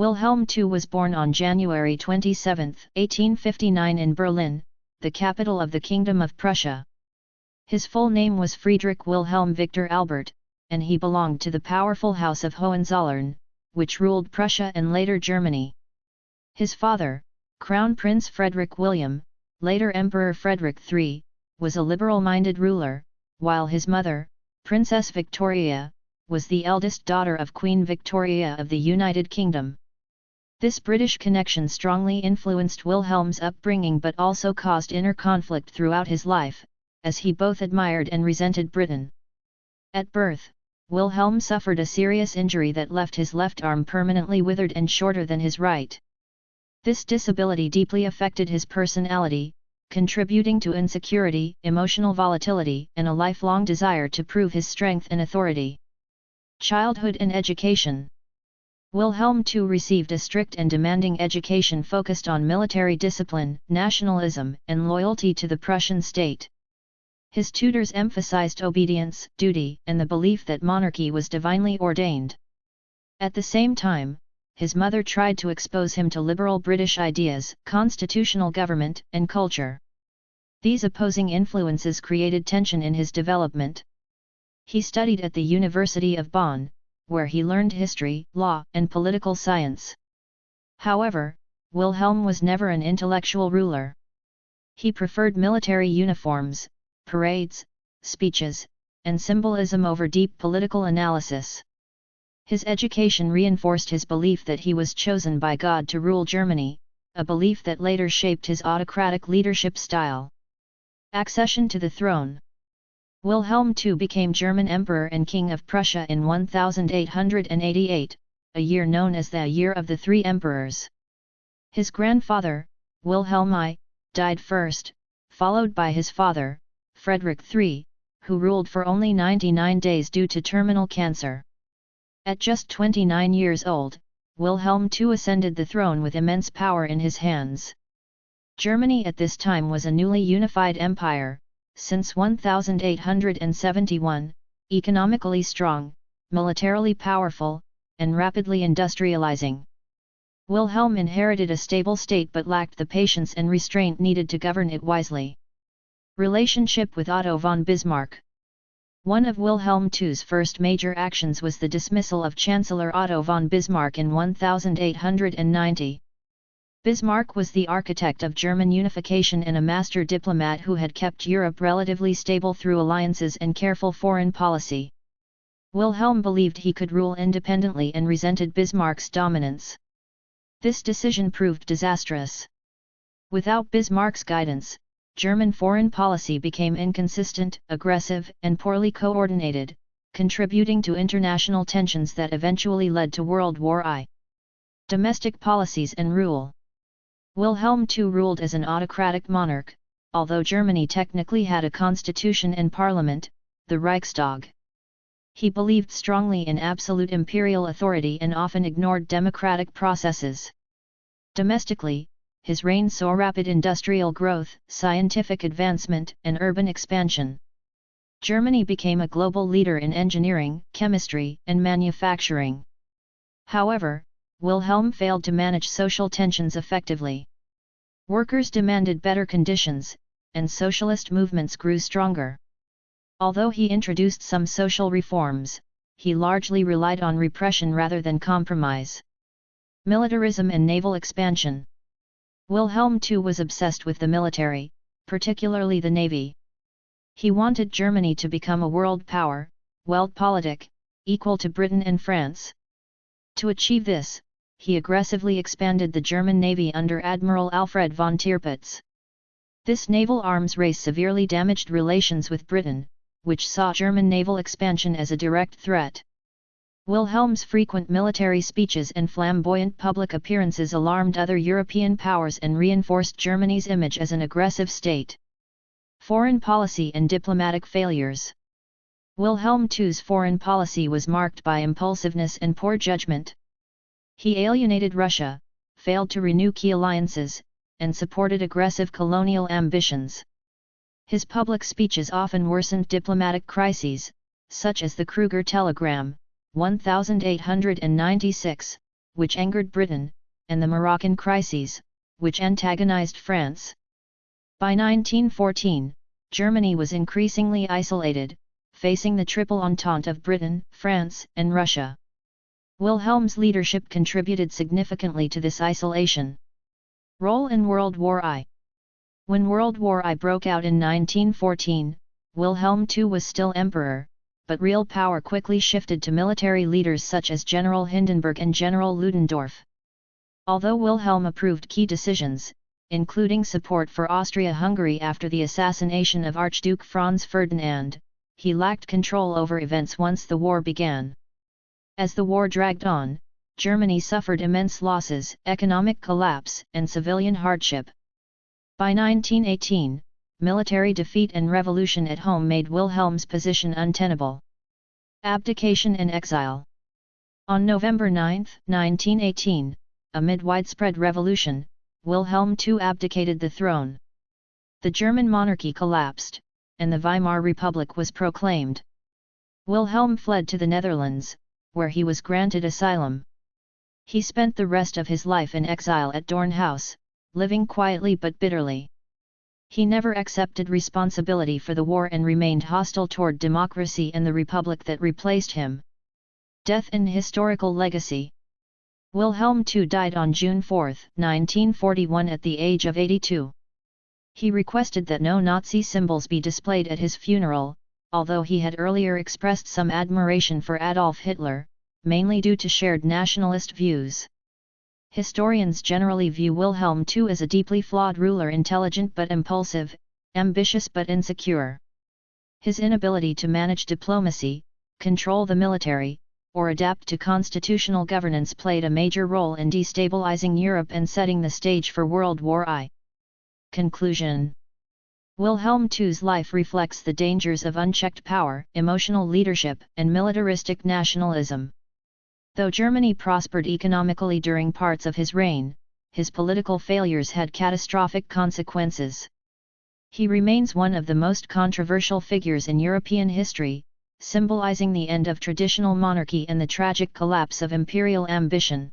Wilhelm II was born on January 27, 1859 in Berlin, the capital of the Kingdom of Prussia. His full name was Friedrich Wilhelm Victor Albert, and he belonged to the powerful House of Hohenzollern, which ruled Prussia and later Germany. His father, Crown Prince Frederick William, later Emperor Frederick III, was a liberal-minded ruler, while his mother, Princess Victoria, was the eldest daughter of Queen Victoria of the United Kingdom. This British connection strongly influenced Wilhelm's upbringing but also caused inner conflict throughout his life, as he both admired and resented Britain. At birth, Wilhelm suffered a serious injury that left his left arm permanently withered and shorter than his right. This disability deeply affected his personality, contributing to insecurity, emotional volatility, and a lifelong desire to prove his strength and authority. Childhood and education. Wilhelm II received a strict and demanding education focused on military discipline, nationalism, and loyalty to the Prussian state. His tutors emphasized obedience, duty, and the belief that monarchy was divinely ordained. At the same time, his mother tried to expose him to liberal British ideas, constitutional government, and culture. These opposing influences created tension in his development. He studied at the University of Bonn, where he learned history, law, and political science. However, Wilhelm was never an intellectual ruler. He preferred military uniforms, parades, speeches, and symbolism over deep political analysis. His education reinforced his belief that he was chosen by God to rule Germany, a belief that later shaped his autocratic leadership style. Accession to the throne. Wilhelm II became German Emperor and King of Prussia in 1888, a year known as the Year of the Three Emperors. His grandfather, Wilhelm I, died first, followed by his father, Frederick III, who ruled for only 99 days due to terminal cancer. At just 29 years old, Wilhelm II ascended the throne with immense power in his hands. Germany at this time was a newly unified empire, since 1871, economically strong, militarily powerful, and rapidly industrializing. Wilhelm inherited a stable state but lacked the patience and restraint needed to govern it wisely. Relationship with Otto von Bismarck. One of Wilhelm II's first major actions was the dismissal of Chancellor Otto von Bismarck in 1890. Bismarck was the architect of German unification and a master diplomat who had kept Europe relatively stable through alliances and careful foreign policy. Wilhelm believed he could rule independently and resented Bismarck's dominance. This decision proved disastrous. Without Bismarck's guidance, German foreign policy became inconsistent, aggressive, and poorly coordinated, contributing to international tensions that eventually led to World War I. Domestic policies and rule. Wilhelm II ruled as an autocratic monarch, although Germany technically had a constitution and parliament, the Reichstag. He believed strongly in absolute imperial authority and often ignored democratic processes. Domestically, his reign saw rapid industrial growth, scientific advancement, and urban expansion. Germany became a global leader in engineering, chemistry, and manufacturing. However, Wilhelm failed to manage social tensions effectively. Workers demanded better conditions, and socialist movements grew stronger. Although he introduced some social reforms, he largely relied on repression rather than compromise. Militarism and naval expansion. Wilhelm II was obsessed with the military, particularly the navy. He wanted Germany to become a world power, Weltpolitik, equal to Britain and France. To achieve this, he aggressively expanded the German navy under Admiral Alfred von Tirpitz. This naval arms race severely damaged relations with Britain, which saw German naval expansion as a direct threat. Wilhelm's frequent military speeches and flamboyant public appearances alarmed other European powers and reinforced Germany's image as an aggressive state. Foreign policy and diplomatic failures. Wilhelm II's foreign policy was marked by impulsiveness and poor judgment. He alienated Russia, failed to renew key alliances, and supported aggressive colonial ambitions. His public speeches often worsened diplomatic crises, such as the Kruger telegram, 1896, which angered Britain, and the Moroccan crises, which antagonized France. By 1914, Germany was increasingly isolated, facing the triple entente of Britain, France, and Russia. Wilhelm's leadership contributed significantly to this isolation. Role in World War I. When World War I broke out in 1914, Wilhelm II was still emperor, but real power quickly shifted to military leaders such as General Hindenburg and General Ludendorff. Although Wilhelm approved key decisions, including support for Austria-Hungary after the assassination of Archduke Franz Ferdinand, he lacked control over events once the war began. As the war dragged on, Germany suffered immense losses, economic collapse, and civilian hardship. By 1918, military defeat and revolution at home made Wilhelm's position untenable. Abdication and exile. On November 9, 1918, amid widespread revolution, Wilhelm II abdicated the throne. The German monarchy collapsed, and the Weimar Republic was proclaimed. Wilhelm fled to the Netherlands, where he was granted asylum. He spent the rest of his life in exile at Doorn House, living quietly but bitterly. He never accepted responsibility for the war and remained hostile toward democracy and the republic that replaced him. Death and historical legacy. Wilhelm II died on June 4, 1941 at the age of 82. He requested that no Nazi symbols be displayed at his funeral, although he had earlier expressed some admiration for Adolf Hitler, mainly due to shared nationalist views. Historians generally view Wilhelm II as a deeply flawed ruler, intelligent but impulsive, ambitious but insecure. His inability to manage diplomacy, control the military, or adapt to constitutional governance played a major role in destabilizing Europe and setting the stage for World War I. Conclusion. Wilhelm II's life reflects the dangers of unchecked power, emotional leadership, and militaristic nationalism. Though Germany prospered economically during parts of his reign, his political failures had catastrophic consequences. He remains one of the most controversial figures in European history, symbolizing the end of traditional monarchy and the tragic collapse of imperial ambition.